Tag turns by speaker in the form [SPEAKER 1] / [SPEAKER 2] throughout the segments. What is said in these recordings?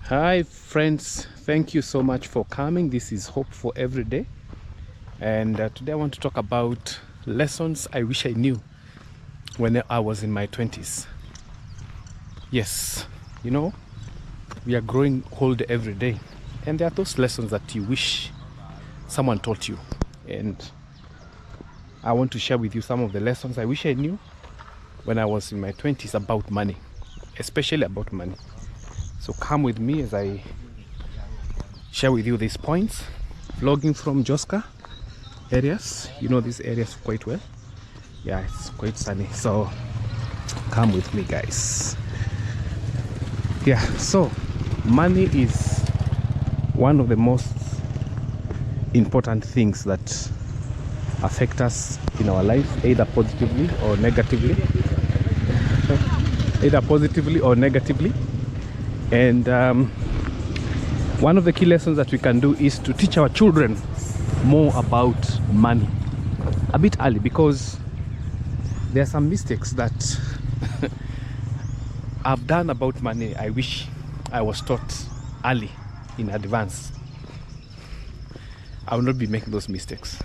[SPEAKER 1] Hi friends, thank you so much for coming. This is Hope for Every Day, and today I want to talk about lessons I wish I knew when I was in my 20s. Yes, you know, we are growing old every day, and there are those lessons that you wish someone taught you, and I want to share with you some of the lessons I wish I knew when I was in my 20s about money, especially about money. So come with me as I share with you these points. Vlogging from Joska areas, you know these areas quite well. Yeah, it's quite sunny, so come with me, guys. Yeah, so money is one of the most important things that affect us in our life, either positively or negatively. And one of the key lessons that we can do is to teach our children more about money a bit early, because there are some mistakes that I've done about money. I wish I was taught early in advance. I will not be making those mistakes.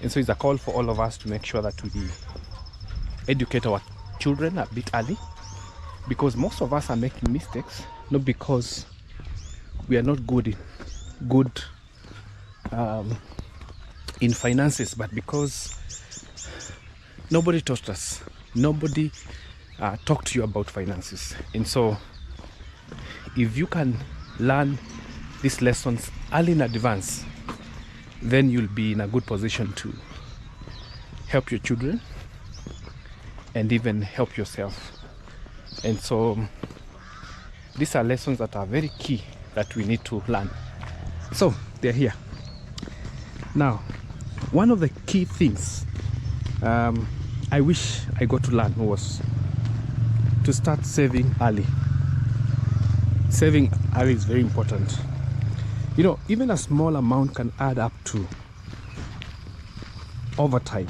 [SPEAKER 1] And so it's a call for all of us to make sure that we educate our children a bit early, because most of us are making mistakes not because we are not good in finances, but because nobody taught us. Nobody talked to you about finances. And so if you can learn these lessons early in advance, then you'll be in a good position to help your children and even help yourself. And so these are lessons that are very key that we need to learn. So they're here. Now, one of the key things I wish I got to learn was to start saving early. Saving early is very important. You know, even a small amount can add up to over time.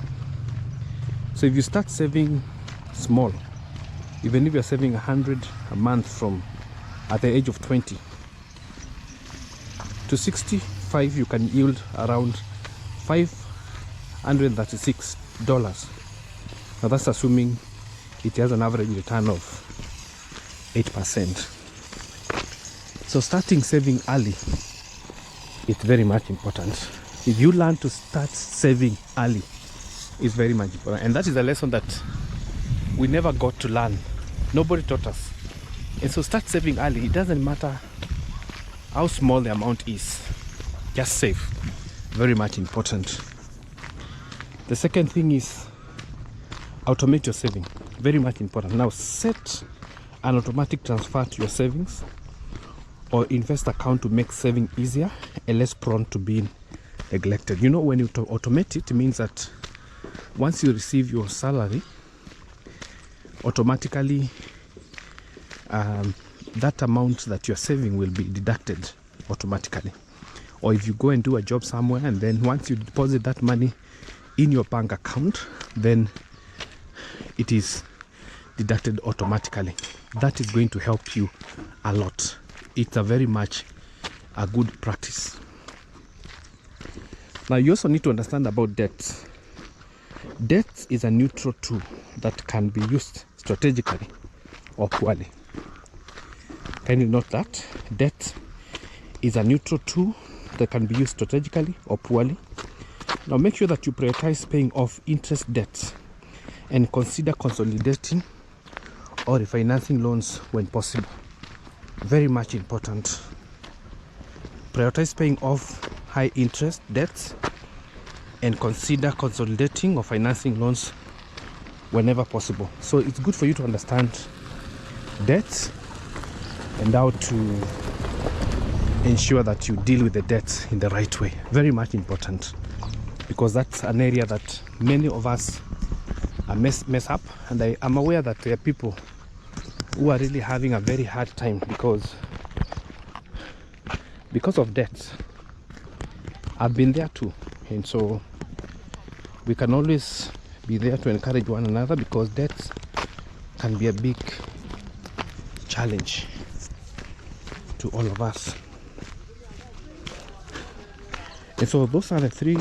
[SPEAKER 1] So if you start saving small, even if you're saving 100 a month from at the age of 20 to 65, you can yield around $536. Now that's assuming it has an average return of 8%. So starting saving early is very much important. If you learn to start saving early, it's very much important. And that is a lesson that we never got to learn. Nobody taught us. And so start saving early. It doesn't matter how small the amount is. Just save. Very much important. The second thing is automate your saving. Very much important. Now set an automatic transfer to your savings or invest account to make saving easier and less prone to being neglected. You know, when you automate it, it means that once you receive your salary, automatically that amount that you're saving will be deducted automatically. Or if you go and do a job somewhere, and then once you deposit that money in your bank account, then it is deducted automatically. That is going to help you a lot. It's a very much a good practice. Now you also need to understand about debt. Debt is a neutral tool that can be used strategically or poorly. Can you note that? Debt is a neutral tool that can be used strategically or poorly. Now make sure that you prioritize paying off interest debts and consider consolidating or refinancing loans when possible. Very much important. Prioritize paying off high interest debts and consider consolidating or financing loans whenever possible. So it's good for you to understand debt and how to ensure that you deal with the debt in the right way. Very much important, because that's an area that many of us mess up, and I am aware that there are people who are really having a very hard time because of debt. I've been there too, and so we can always be there to encourage one another, because debt can be a big challenge. to all of us. And so those are the three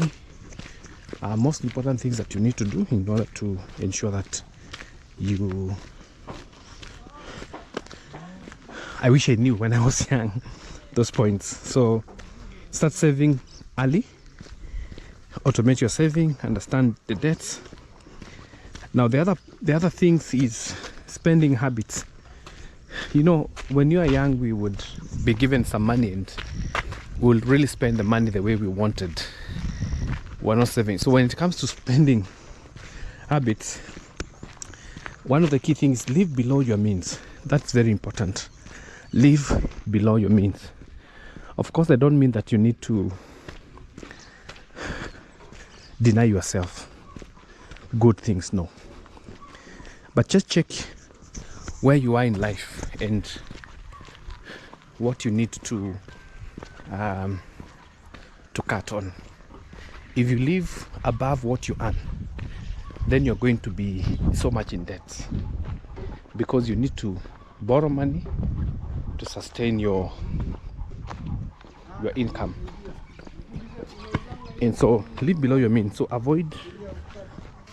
[SPEAKER 1] most important things that you need to do in order to ensure that I wish I knew when I was young those points. So start saving early, automate your saving, understand the debts. Now the other things is spending habits. You know, when you are young, we would be given some money and we'll really spend the money the way we wanted. We're not saving. So when it comes to spending habits, one of the key things is live below your means. That's very important. Live below your means. Of course, I don't mean that you need to deny yourself good things, no. But just check where you are in life and what you need to cut on. If you live above what you earn, then you're going to be so much in debt because you need to borrow money to sustain your income. And so live below your means. So avoid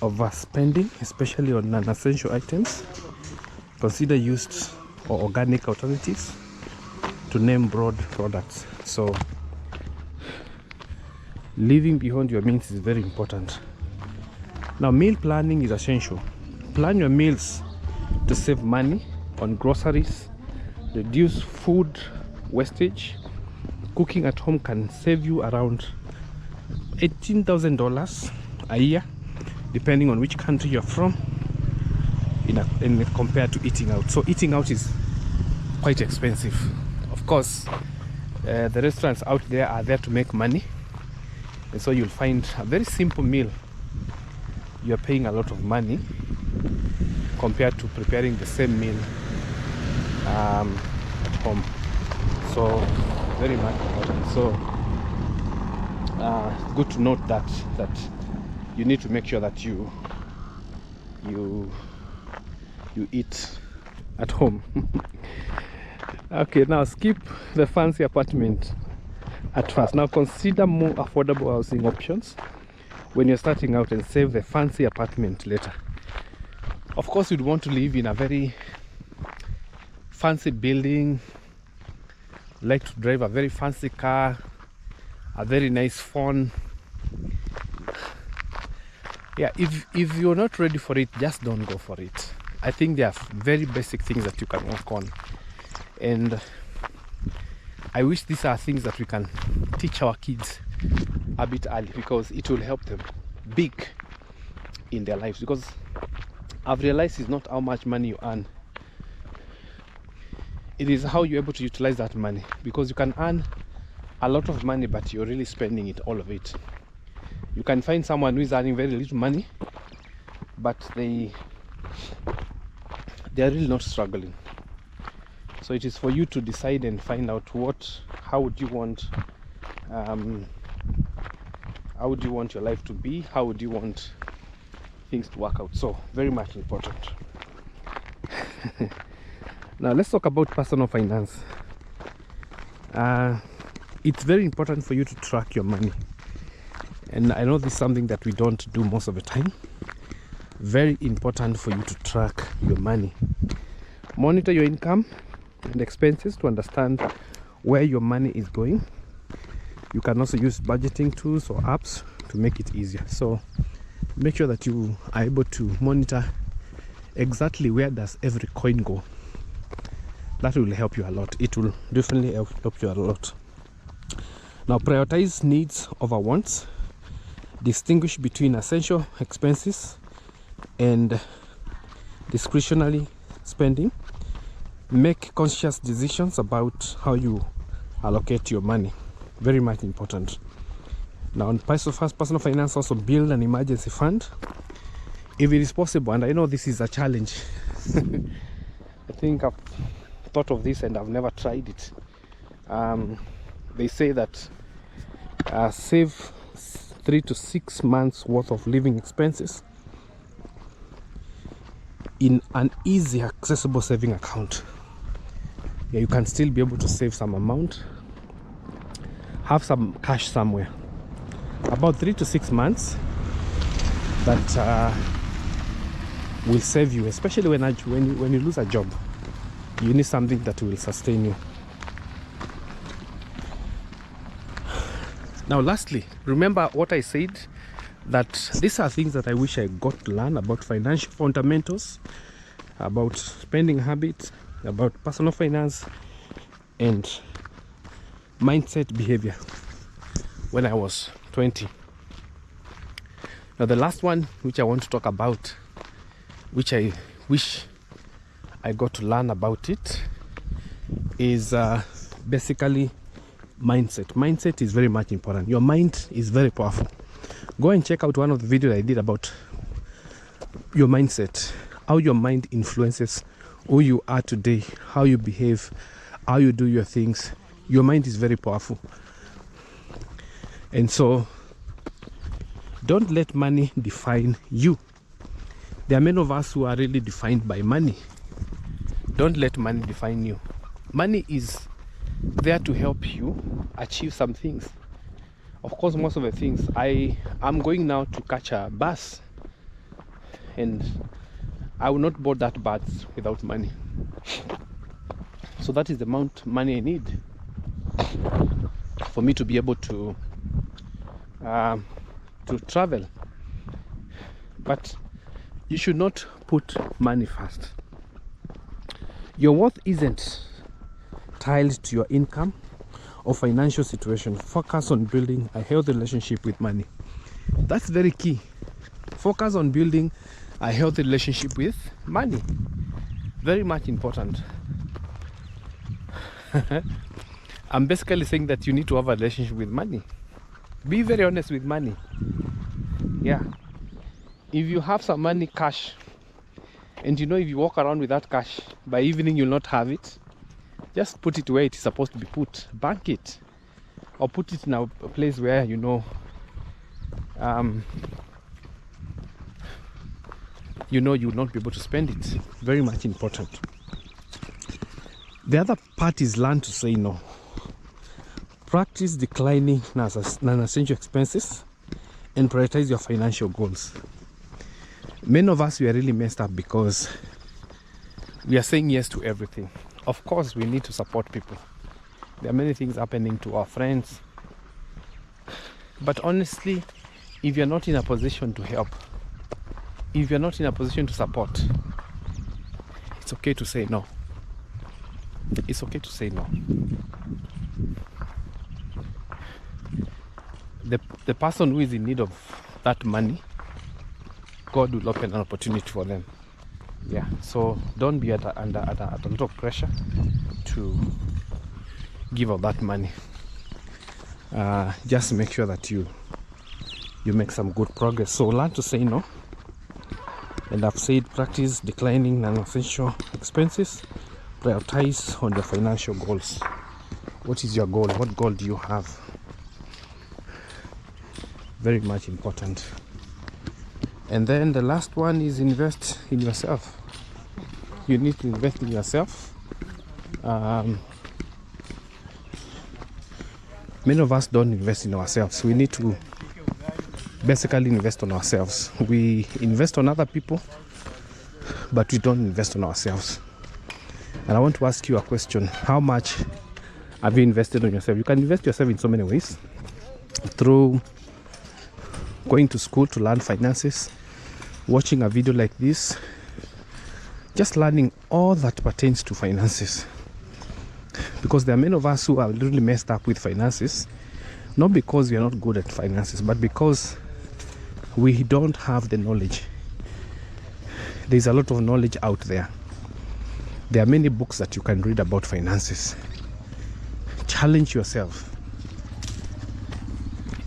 [SPEAKER 1] overspending, especially on non-essential items. Consider used or organic alternatives, to name broad products. So living beyond your means is very important. Now, meal planning is essential. Plan your meals to save money on groceries, reduce food wastage. Cooking at home can save you around $18,000 a year, depending on which country you're from, compared to eating out. So eating out is quite expensive. Of course, the restaurants out there are there to make money, and so you'll find a very simple meal. You're paying a lot of money compared to preparing the same meal at home. So very much important. So good to note that you need to make sure that you eat at home. Okay, now skip the fancy apartment at first. Now consider more affordable housing options when you're starting out and save the fancy apartment later. Of course, you'd want to live in a very fancy building, like to drive a very fancy car, a very nice phone. Yeah, if you're not ready for it, just don't go for it. I think there are very basic things that you can work on, and I wish these are things that we can teach our kids a bit early, because it will help them big in their lives. Because I've realized it's not how much money you earn, it is how you're able to utilize that money. Because you can earn a lot of money, but you're really spending it, all of it. You can find someone who is earning very little money, but they are really not struggling. So it is for you to decide and find out how would you want your life to be, how would you want things to work out. So very much important. Now let's talk about personal finance. It's very important for you to track your money, and I know this is something that we don't do most of the time. Very important for you to track your money. Monitor your income and expenses to understand where your money is going. You can also use budgeting tools or apps to make it easier. So make sure that you are able to monitor exactly where does every coin go. That will help you a lot. It will definitely help you a lot. Now prioritize needs over wants. Distinguish between essential expenses and discretionary spending. Make conscious decisions about how you allocate your money. Very much important. Now on personal finance, also build an emergency fund if it is possible. And I know this is a challenge. I think I've thought of this and I've never tried it. They say that save 3 to 6 months worth of living expenses in an easy accessible saving account. Yeah, you can still be able to save some amount, have some cash somewhere. About 3 to 6 months that will save you, especially when you lose a job. You need something that will sustain you. Now lastly, remember what I said, that these are things that I wish I got to learn about financial fundamentals, about spending habits, about personal finance and mindset behavior when I was 20. Now the last one which I want to talk about, which I wish I got to learn about it, is basically mindset. Mindset is very much important. Your mind is very powerful. Go and check out one of the videos I did about your mindset, how your mind influences who you are today, how you behave, how you do your things. Your mind is very powerful. And so don't let money define you. There are many of us who are really defined by money. Don't let money define you. Money is there to help you achieve some things. Of course, most of the things, I'm going now to catch a bus, and I will not board that bus without money. So that is the amount of money I need for me to be able to travel. But you should not put money first. Your worth isn't tied to your income or financial situation. Focus on building a healthy relationship with money. That's very key. Focus on building a healthy relationship with money. Very much important. I'm basically saying that you need to have a relationship with money. Be very honest with money. Yeah. If you have some money, cash, and you know if you walk around with that cash, by evening you'll not have it, just put it where it is supposed to be put. Bank it. Or put it in a place where you know you will not be able to spend it. Very much important. The other part is learn to say no. Practice declining non-essential expenses and prioritize your financial goals. Many of us, we are really messed up because we are saying yes to everything. Of course, we need to support people. There are many things happening to our friends. But honestly, if you're not in a position to help, if you're not in a position to support, it's okay to say no. It's okay to say no. The person who is in need of that money, God will open an opportunity for them. Yeah, so don't be under a lot of pressure to give out that money. Just make sure that you make some good progress. So learn to say no. And I've said practice declining non-essential expenses. Prioritize on your financial goals. What is your goal? What goal do you have? Very much important. And then the last one is invest in yourself. You need to invest in yourself. Many of us don't invest in ourselves. We need to basically invest on ourselves. We invest on other people, but we don't invest on ourselves. And I want to ask you a question. How much have you invested on yourself? You can invest yourself in so many ways. Through going to school to learn finances, watching a video like this, just learning all that pertains to finances. Because there are many of us who are really messed up with finances, not because we are not good at finances, but because we don't have the knowledge. There's a lot of knowledge out there. There are many books that you can read about finances. Challenge yourself.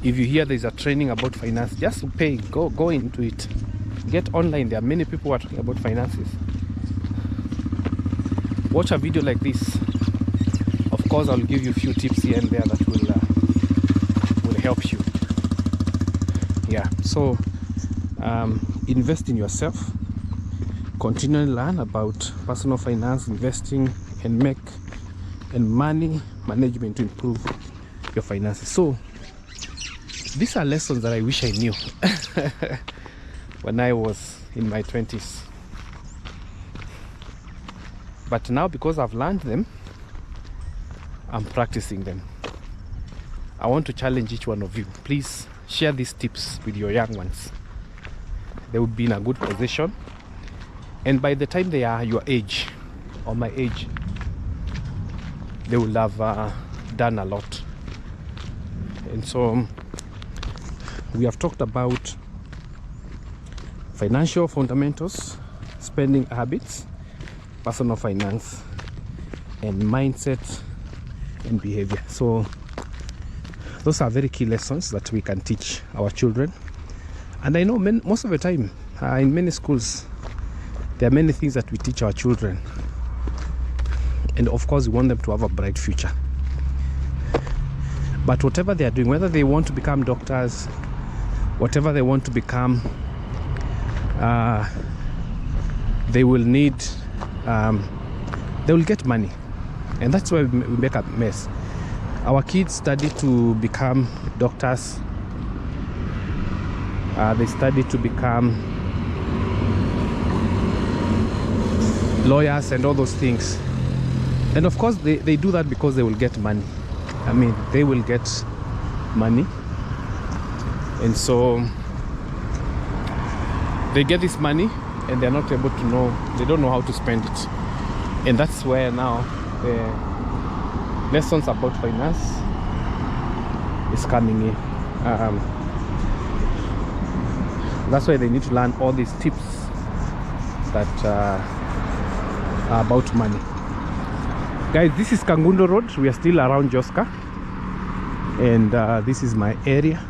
[SPEAKER 1] If you hear there's a training about finance, just pay, go into it. Get online. There are many people who are talking about finances. Watch a video like this. Of course, I'll give you a few tips here and there that will help you. Yeah, so invest in yourself. Continually learn about personal finance, investing, and make and money management to improve your finances. So these are lessons that I wish I knew when I was in my 20s. But now, because I've learned them, I'm practicing them. I want to challenge each one of you. Please share these tips with your young ones. They will be in a good position, and by the time they are your age or my age, they will have done a lot. And so we have talked about financial fundamentals, spending habits, personal finance, and mindset and behavior. So those are very key lessons that we can teach our children. And I know most of the time in many schools there are many things that we teach our children, and of course we want them to have a bright future. But whatever they are doing, whether they want to become doctors, whatever they want to become, they will need they will get money, and that's why we make a mess. Our kids study to become doctors, they study to become lawyers and all those things, and of course they do that because they will get money. I mean, they will get money, and so they get this money and they're not able to know, they don't know how to spend it. And that's where now the lessons about finance is coming in. That's why they need to learn all these tips that are about money. Guys, this is Kangundo Road. We are still around Joska, and this is my area.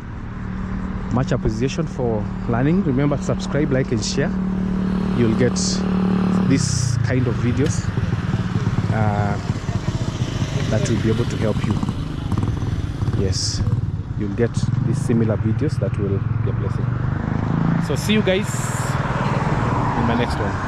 [SPEAKER 1] Much appreciation for learning. Remember to subscribe, like, and share. You'll get this kind of videos that will be able to help you. Yes, you'll get these similar videos that will be a blessing. So see you guys in my next one.